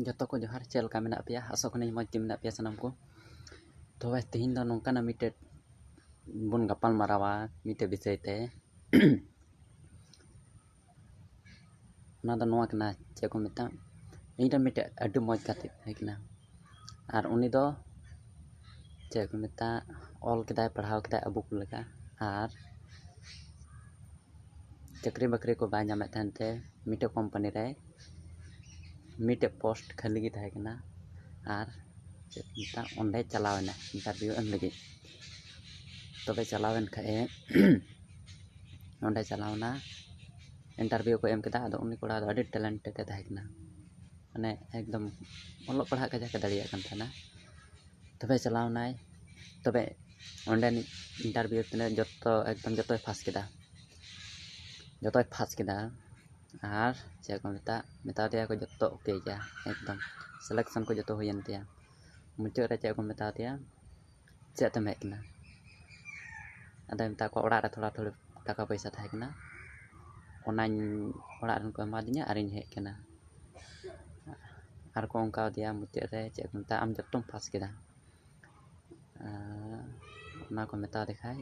जतो को जोहार चेलका मेना पेया आशा कनी मज मेना पेया सनम को तबे तेहिन दो नोंकाना मिटे बन गपाल मारावा मिटे विषय ते ना दो नोआ कना चे को मेता इन मिटे अड्डू मज काते हेकना और उनी दो चे को मेता ऑल केदाय पढ़ाव केदाय अबू को लगा और चक्री बकरी को बाय नामे थानते मिटे कंपनी रे मिटे पोस्ट खाली गी थाहेकना और मेता ओंडे चलावना इंटरव्यू एम लगी तबे चलावन खाए ओंडे चलावना इंटरव्यू को एम केदा उनी कोड़ा अडी टैलेंटेड थाहेकना माने एकदम ऑल पढ़ा का जाके दाड़िया कान थाना तबे चलावनाय तबे ओंडे इंटरव्यू तने जतो एकदम जतो फास केदा और चे को मेता दिया को जतो ओके गया एकदम सिलेक्शन को जतो हुयन तिया मुचे रे चे को मेता दिया चे तम हेकना अदे मेता को ओड़ा रे थोड़ा थोड़ा टाका पैसा थाहेकना ओनाñ ओड़ा रन को एमा दिया आरिन हेकना और को उनका दिया मुचे रे चे को मेता आम जतोम फास केदा ना को मेता दिखाय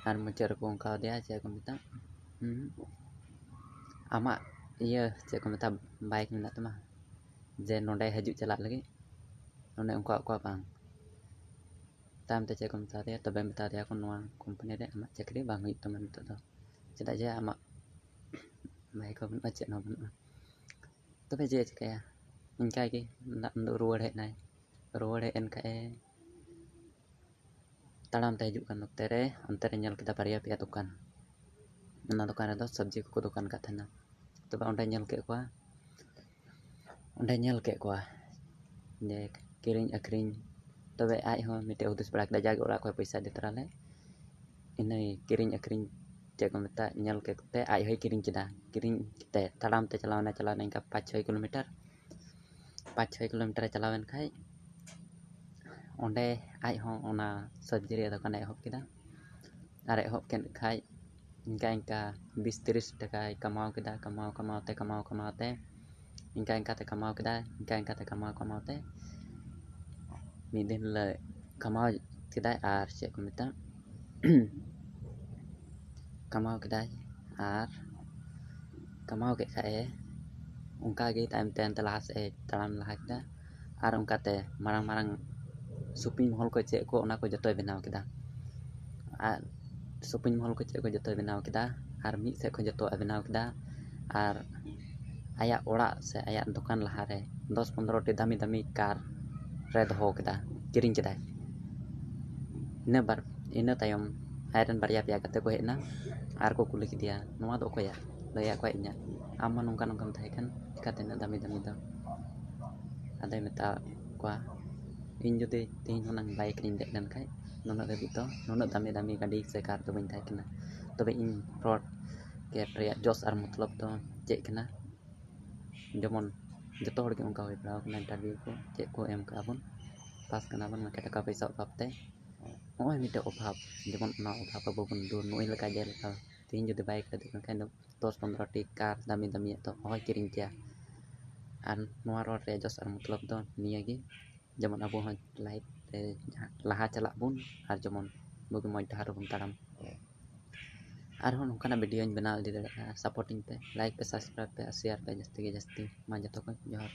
और मुचे रे को उनका दिया चे को मेता आमा ये चे को मेता बाइक मेना तमा जे नोंडे हजू चला लगे नोंडे उनका को बांग ताम ते चे को मेता दिया तबे मेता दिया को नोआ कंपनी रे आमा चक्री बांग हुई तमा नितो दो चेदा जे आमा बाइक को बन चे नो बन तबे जे चिकाया इनका के रुवाड़ हे एन खाए ताड़ाम ते हजू कान नोते रे अंते रे नेल केदा बारिया पेया दुकान ना दुकान रे दो सब्जी को दुकान का थाना तबे ओंडे नेल के को जे किरिंग अखरिंग तबे आज हो मिटे उदिस बड़ा के जागे ओड़ा को पैसा दे तराले इनै किरिंग अखरिंग चे को मेता नेल के ते आज होय किरिंग केते ताड़ाम ते चलावना इनका 5-6 किलोमीटर चलावन खाय ओंडे आज हो ओना सब्जी रे दुकान एहब केदा और एहब के खाय इनका 20-30 टका कमाव केदा कमावते इनका ते कमाव केदा मी दिन ले कमाव केदा और चे को मेता कमाव केदा और कमाव के खाए उनका गे टाइम ते लहा से ताड़ाम लहा केदा और उनका ते मारंग शॉपिंग मॉल को चे को ओना को जतो बनाव केदा और शॉपिंग मॉल को चे को जतो बनाव केदा और मी से को जतो बनाव केदा और आया ओड़ा से आया दुकान लहा रे 10-15 टी दामी कार रे दो केदा किरिंग केदा इन तायम आयरन बारिया पेया कते को हेना और को कुली दिया नोआ दो कोया लया को इना आम नोंका नोंकाम थाइकन काते ना दामी दो आदे मेता को इन जुदे तीन होनांग बाइक रिंग दे लन खाय नोना दे बितो नोना दामी गाड़ी से कार तो बइन थाइकना तबे इन रोड के प्रिया जोस और मतलब तो चेक कना जेमन जतो हड़ के उनका होय पड़ाव कना इंटरव्यू को चेक को एम का बन पास कना बन ना टका पैसा अभावते ओय मिटे अभाव जेमन ना अभाव बबन दूर नोय लका जे लका तीन जुदे बाइक रे देखन खाय 10-15 टी कार दामी तो होय किरिंग किया और नोआ रोड रे जोस और मतलब तो निया गे जेमन अबो हो लाइफ लहा चला बुन और जेमन बुगी मज डहार बुन ताड़ाम और हो नोंकाना वीडियो बनाव इदी दाड़ा सपोर्टिंग पे लाइक पे सब्सक्राइब पे शेयर पे जस्ती मा जतो को जोहार।